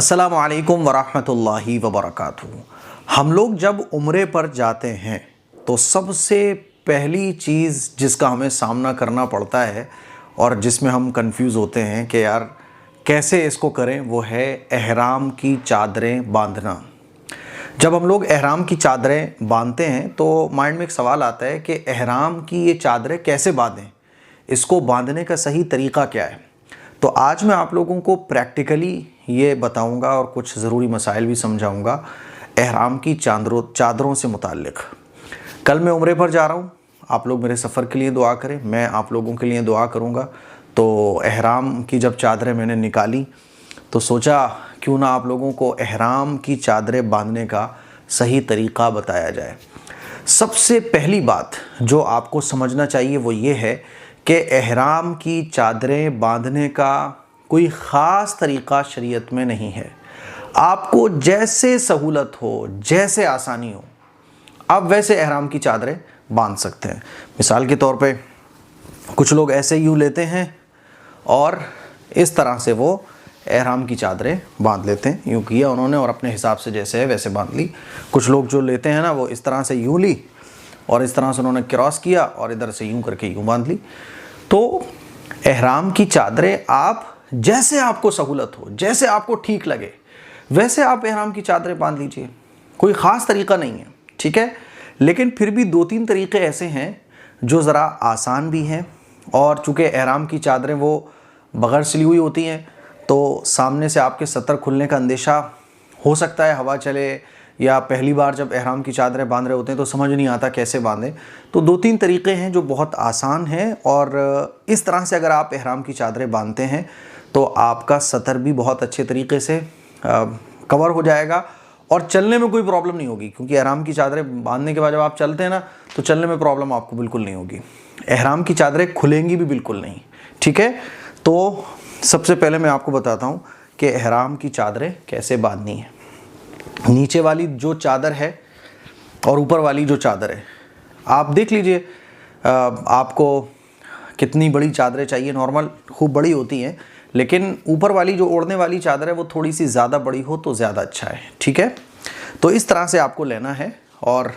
अस्सलामु अलैकुम वरहमतुल्लाहि वबरकातुहू। हम लोग जब उम्रे पर जाते हैं तो सबसे पहली चीज़ जिसका हमें सामना करना पड़ता है और जिसमें हम कंफ्यूज होते हैं कि यार कैसे इसको करें, वो है एहराम की चादरें बांधना। जब हम लोग एहराम की चादरें बांधते हैं तो माइंड में एक सवाल आता है कि एहराम की ये चादरें कैसे बांधें, इसको बांधने का सही तरीक़ा क्या है। तो आज मैं आप लोगों को प्रैक्टिकली ये बताऊंगा और कुछ ज़रूरी मसाइल भी समझाऊंगा एहराम की चादरों से मुताल्लिक़। कल मैं उम्रे पर जा रहा हूँ, आप लोग मेरे सफ़र के लिए दुआ करें, मैं आप लोगों के लिए दुआ करूँगा। तो एहराम की जब चादरें मैंने निकाली तो सोचा क्यों ना आप लोगों को एहराम की चादरें बांधने का सही तरीक़ा बताया जाए। सबसे पहली बात जो आपको समझना चाहिए वो ये है कि एहराम की चादरें बांधने का कोई ख़ास तरीक़ा शरीयत में नहीं है। आपको जैसे सहूलत हो, जैसे आसानी हो, आप वैसे एहराम की चादरें बांध सकते हैं। मिसाल के तौर पे कुछ लोग ऐसे यूँ लेते हैं और इस तरह से वो एहराम की चादरें बांध लेते हैं। यूँ किया उन्होंने और अपने हिसाब से जैसे है वैसे बांध ली। कुछ लोग जो लेते हैं ना, वो इस तरह से यूँ ली और इस तरह से उन्होंने क्रॉस किया और इधर से यूँ करके यूँ बांध ली। तो एहराम की चादरें आप जैसे आपको सहूलत हो, जैसे आपको ठीक लगे, वैसे आप एहराम की चादरें बांध लीजिए। कोई ख़ास तरीक़ा नहीं है, ठीक है। लेकिन फिर भी दो तीन तरीक़े ऐसे हैं जो ज़रा आसान भी हैं। और चूँकि एहराम की चादरें वो बग़ैर सिली हुई होती हैं तो सामने से आपके सतर खुलने का अंदेशा हो सकता है, हवा चले, या पहली बार जब एहराम की चादरें बांध रहे होते हैं तो समझ नहीं आता कैसे बांधें। तो दो तीन तरीक़े हैं जो बहुत आसान हैं और इस तरह से अगर आप एहराम की चादरें बांधते हैं तो आपका सतर भी बहुत अच्छे तरीक़े से कवर हो जाएगा और चलने में कोई प्रॉब्लम नहीं होगी। क्योंकि एहराम की चादरें बांधने के बाद जब आप चलते हैं ना तो चलने में प्रॉब्लम आपको बिल्कुल नहीं होगी। एहराम की चादरें खुलेंगी भी बिल्कुल नहीं, ठीक है। तो सबसे पहले मैं आपको बताता हूँ कि एहराम की चादरें कैसे बांधनी है। नीचे वाली जो चादर है और ऊपर वाली जो चादर है, आप देख लीजिए आपको कितनी बड़ी चादरें चाहिए। नॉर्मल खूब बड़ी होती हैं, लेकिन ऊपर वाली जो ओढ़ने वाली चादर है वो थोड़ी सी ज़्यादा बड़ी हो तो ज़्यादा अच्छा है, ठीक है। तो इस तरह से आपको लेना है और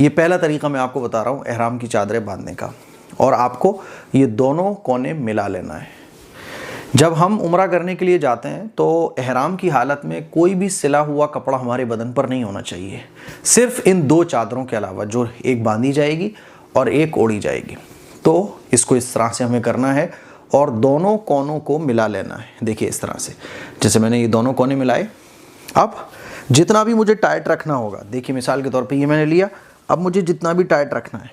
ये पहला तरीक़ा मैं आपको बता रहा हूँ एहराम की चादरें बांधने का। और आपको ये दोनों कोने मिला लेना है। जब हम उम्रा करने के लिए जाते हैं तो एहराम की हालत में कोई भी सिला हुआ कपड़ा हमारे बदन पर नहीं होना चाहिए, सिर्फ इन दो चादरों के अलावा, जो एक बांधी जाएगी और एक ओढ़ी जाएगी। तो इसको इस तरह से हमें करना है और दोनों कोनों को मिला लेना है। देखिए इस तरह से, जैसे मैंने ये दोनों कोने मिलाए। अब जितना भी मुझे टाइट रखना होगा, देखिए मिसाल के तौर पे ये मैंने लिया, अब मुझे जितना भी टाइट रखना है,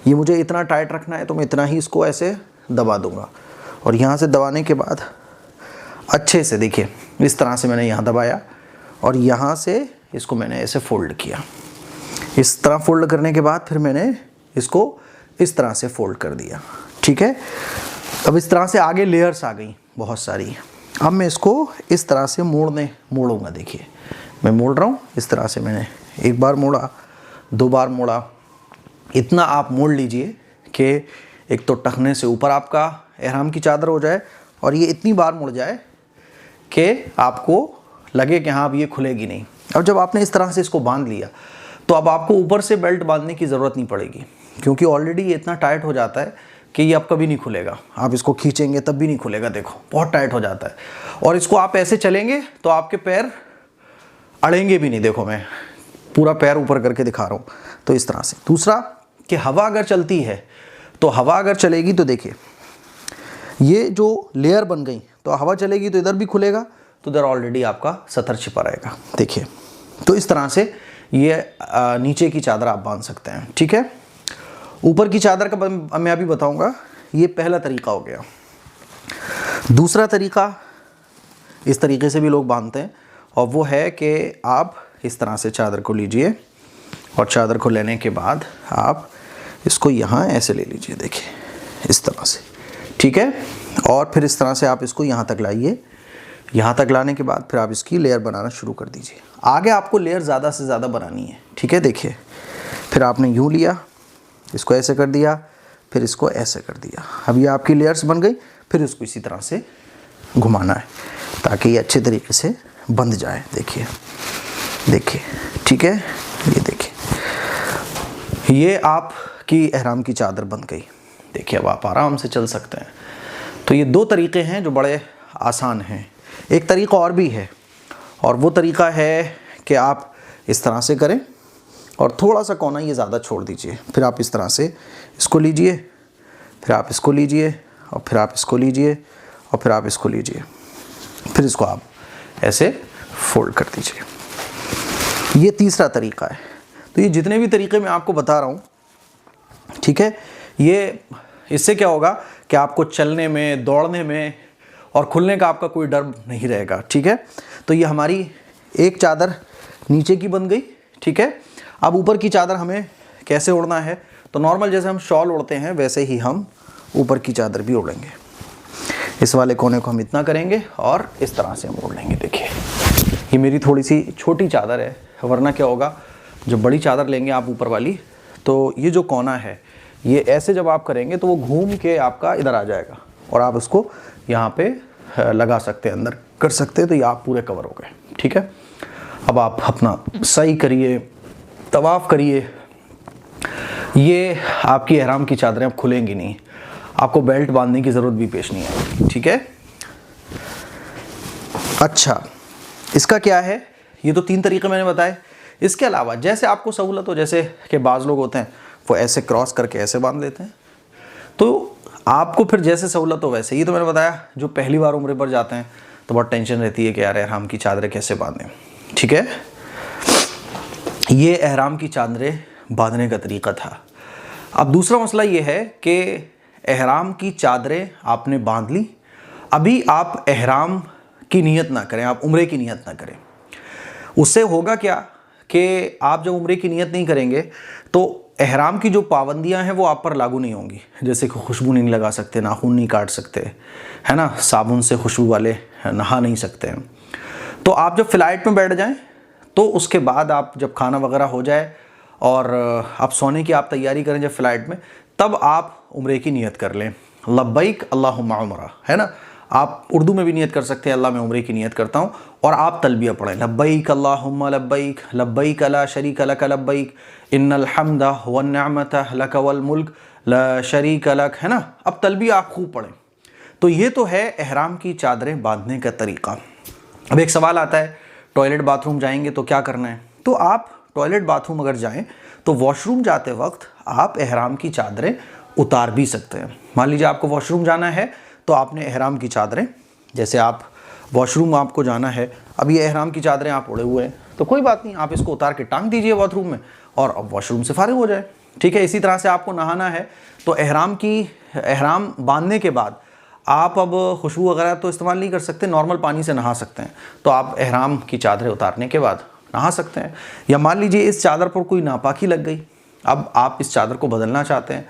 ये मुझे इतना टाइट रखना है तो मैं इतना ही इसको ऐसे दबा दूंगा। और यहाँ से दबाने के बाद अच्छे से देखिए इस तरह से मैंने यहाँ दबाया और यहाँ से इसको मैंने ऐसे फोल्ड किया। इस तरह फोल्ड करने के बाद फिर मैंने इसको इस तरह से फोल्ड कर दिया, ठीक है। अब इस तरह से आगे लेयर्स आ गई बहुत सारी। अब मैं इसको इस तरह से मोड़ूंगा। देखिए मैं मोड़ रहा हूँ इस तरह से। मैंने एक बार मोड़ा, दो बार मोड़ा, इतना आप मोड़ लीजिए कि एक तो टखने से ऊपर आपका एहराम की चादर हो जाए और ये इतनी बार मुड़ जाए कि आपको लगे कि हाँ अब ये खुलेगी नहीं। अब जब आपने इस तरह से इसको बांध लिया तो अब आपको ऊपर से बेल्ट बांधने की ज़रूरत नहीं पड़ेगी, क्योंकि ऑलरेडी ये इतना टाइट हो जाता है कि ये अब कभी नहीं खुलेगा। आप इसको खींचेंगे तब भी नहीं खुलेगा, देखो बहुत टाइट हो जाता है। और इसको आप ऐसे चलेंगे तो आपके पैर अड़ेंगे भी नहीं। देखो मैं पूरा पैर ऊपर करके दिखा रहा हूँ। तो इस तरह से। दूसरा कि हवा अगर चलती है तो हवा अगर चलेगी तो देखिए ये जो लेयर बन गई, तो हवा चलेगी तो इधर भी खुलेगा, तो इधर ऑलरेडी आपका सतर छिपा रहेगा। देखिए तो इस तरह से ये नीचे की चादर आप बांध सकते हैं, ठीक है। ऊपर की चादर का मैं अभी बताऊंगा। ये पहला तरीका हो गया। दूसरा तरीका, इस तरीके से भी लोग बांधते हैं, और वो है कि आप इस तरह से चादर को लीजिए और चादर को लेने के बाद आप इसको यहाँ ऐसे ले लीजिए, देखिए इस तरह से, ठीक है। और फिर इस तरह से आप इसको यहाँ तक लाइए। यहाँ तक लाने के बाद फिर आप इसकी लेयर बनाना शुरू कर दीजिए। आगे आपको लेयर ज़्यादा से ज़्यादा बनानी है, ठीक है। देखिए फिर आपने यूँ लिया, इसको ऐसे कर दिया, फिर इसको ऐसे कर दिया। अब ये आपकी लेयर्स बन गई। फिर इसको इसी तरह से घुमाना है। ताकि ये अच्छे तरीके से बंध जाए। देखिए देखिए, ठीक है, ये देखिए, ये आपकी एहराम की चादर बंध गई। देखिए अब आप आराम से चल सकते हैं। तो ये दो तरीके हैं जो बड़े आसान हैं। एक तरीका और भी है, और वो तरीका है कि आप इस तरह से करें और थोड़ा सा कोना ये ज़्यादा छोड़ दीजिए, फिर आप इस तरह से इसको लीजिए, फिर आप इसको लीजिए, और फिर आप इसको लीजिए, और फिर आप इसको लीजिए, फिर इसको आप ऐसे फोल्ड कर दीजिए। ये तीसरा तरीका है। तो ये जितने भी तरीके मैं आपको बता रहा हूँ, ठीक है, ये इससे क्या होगा कि आपको चलने में, दौड़ने में और खुलने का आपका कोई डर नहीं रहेगा। ठीक है, तो ये हमारी एक चादर नीचे की बन गई। ठीक है, अब ऊपर की चादर हमें कैसे ओढ़ना है? तो नॉर्मल जैसे हम शॉल ओढ़ते हैं वैसे ही हम ऊपर की चादर भी ओढ़ेंगे। इस वाले कोने को हम इतना करेंगे और इस तरह से हम ओढ़ लेंगे। देखिए ये मेरी थोड़ी सी छोटी चादर है, वरना क्या होगा जब बड़ी चादर लेंगे आप ऊपर वाली, तो ये जो कोना है ये ऐसे जब आप करेंगे तो वो घूम के आपका इधर आ जाएगा और आप उसको यहाँ पे लगा सकते हैं, अंदर कर सकते हैं, तो ये आप पूरे कवर हो गए। ठीक है, अब आप अपना सही करिए, तवाफ़ करिए। ये आपकी एहराम की चादरें अब खुलेंगी नहीं, आपको बेल्ट बांधने की ज़रूरत भी पेश नहीं है। ठीक है, अच्छा इसका क्या है? ये तो 3 तरीके मैंने बताए। इसके अलावा जैसे आपको सहूलत हो, जैसे कि बाज़ लोग होते हैं वो ऐसे क्रॉस करके ऐसे बांध लेते हैं, तो आपको फिर जैसे सहूलत हो वैसे। ये तो मैंने बताया, जो पहली बार उम्रे पर जाते हैं तो बहुत टेंशन रहती है कि यार एहराम की चादरें कैसे बांधें। ठीक है, ये एहराम की चादरें बांधने का तरीका था। अब दूसरा मसला ये है कि एहराम की चादरें आपने बांध ली, अभी आप एहराम की नीयत ना करें, आप उम्रे की नीयत ना करें। उससे होगा क्या कि आप जब उम्रे की नीयत नहीं करेंगे तो एहराम की जो पाबंदियां हैं वो आप पर लागू नहीं होंगी। जैसे कि खुशबू नहीं लगा सकते, नाखून नहीं काट सकते, है ना, साबुन से खुशबू वाले नहा नहीं सकते हैं। तो आप जब फ़्लाइट में बैठ जाएं तो उसके बाद आप जब खाना वगैरह हो जाए और आप सोने की आप तैयारी करें जब फ़्लाइट में, तब आप उम्रे की नीयत कर लें। लब्बैक अल्लाहुम्मा उम्रा, है ना, आप उर्दू में भी नियत कर सकते हैं, अल्लाह मैं उम्रे की नियत करता हूँ, और आप तलबिया पढ़ें, लब्बैक अल्लाहुम्मा लब्बैक, लब्बैक ला शरीक लक लब्बैक, इन्नल हम्दा वन निअमता लक वल मुल्क ला शरीक लक, है ना। अब तलबिया आप खूब पढ़ें। तो ये तो है एहराम की चादरें बांधने का तरीका। अब एक सवाल आता है, टॉयलेट बाथरूम जाएंगे तो क्या करना है? तो आप टॉयलेट बाथरूम अगर जाएं तो वॉशरूम जाते वक्त आप एहराम की चादरें उतार भी सकते हैं। मान लीजिए आपको वॉशरूम जाना है तो आपने एहराम की चादरें, जैसे आप वॉशरूम आपको जाना है, अब ये एहराम की चादरें आप ओढ़े हुए हैं तो कोई बात नहीं, आप इसको उतार के टांग दीजिए बाथरूम में और अब वॉशरूम से फारिग हो जाए। ठीक है, इसी तरह से आपको नहाना है तो एहराम बांधने के बाद आप अब खुशबू वगैरह तो इस्तेमाल नहीं कर सकते, नॉर्मल पानी से नहा सकते हैं। तो आप एहराम की चादरें उतारने के बाद नहा सकते हैं। या मान लीजिए इस चादर पर कोई नापाकी लग गई, अब आप इस चादर को बदलना चाहते हैं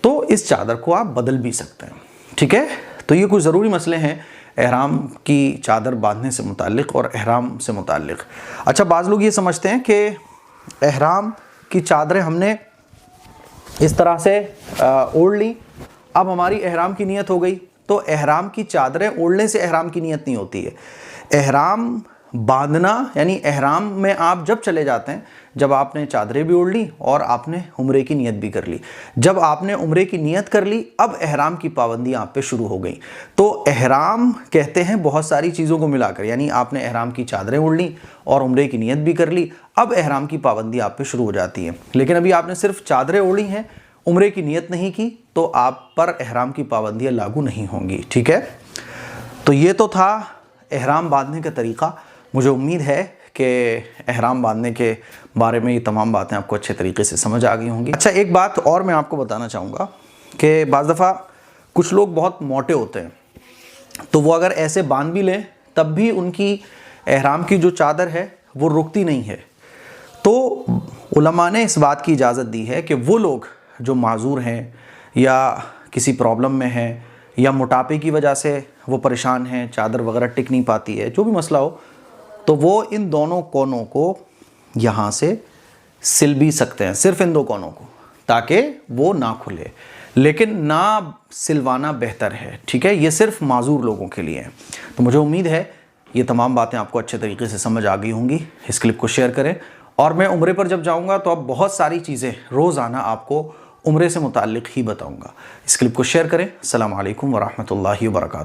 तो इस चादर को आप बदल भी सकते हैं। ठीक है, तो ये कुछ ज़रूरी मसले हैं एहराम की चादर बांधने से मुताल्लिक़ और एहराम से मुताल्लिक़। अच्छा, बाज़ लोग ये समझते हैं कि एहराम की चादरें हमने इस तरह से ओढ़ ली, अब हमारी एहराम की नीयत हो गई। तो एहराम की चादरें ओढ़ने से एहराम की नीयत नहीं होती है। एहराम बांधना यानी एहराम में आप जब चले जाते हैं जब आपने चादरें भी ओढ़ ली और आपने उम्रे की नियत भी कर ली। जब आपने उम्रे की नियत कर ली अब एहराम की पाबंदियां आप पे शुरू हो गई। तो एहराम कहते हैं बहुत सारी चीज़ों को मिलाकर, यानी आपने एहराम की चादरें ओढ़ ली और उम्रे की नियत भी कर ली, अब एहराम की पाबंदी आप पे शुरू हो जाती है। लेकिन अभी आपने सिर्फ चादरें ओढ़ी हैं, उम्रे की नियत नहीं की, तो आप पर एहराम की पाबंदियाँ लागू नहीं होंगी। ठीक है, तो ये तो था एहराम बांधने का तरीक़ा। मुझे उम्मीद है कि एहराम बांधने के बारे में ये तमाम बातें आपको अच्छे तरीके से समझ आ गई होंगी। अच्छा, एक बात और मैं आपको बताना चाहूँगा कि बाज़ दफ़ा कुछ लोग बहुत मोटे होते हैं, तो वो अगर ऐसे बांध भी लें तब भी उनकी एहराम की जो चादर है वो रुकती नहीं है। तो उलमा ने इस बात की इजाज़त दी है कि वो लोग जो माजूर हैं या किसी प्रॉब्लम में हैं या मोटापे की वजह से वो परेशान हैं, चादर वगैरह टिक नहीं पाती है, जो भी मसला हो, तो वो इन दोनों कोनों को यहाँ से सिल भी सकते हैं, सिर्फ इन 2 कोनों को, ताकि वो ना खुले। लेकिन ना सिलवाना बेहतर है। ठीक है, ये सिर्फ माजूर लोगों के लिए है। तो मुझे उम्मीद है ये तमाम बातें आपको अच्छे तरीके से समझ आ गई होंगी। इस क्लिप को शेयर करें, और मैं उम्रे पर जब जाऊंगा तो अब बहुत सारी चीज़ें रोज़ाना आपको उम्रे से मुताल्लिक़ ही बताऊंगा। इस क्लिप को शेयर करें। अस्सलामु अलैकुम व रहमतुल्लाहि व बरकातुहू।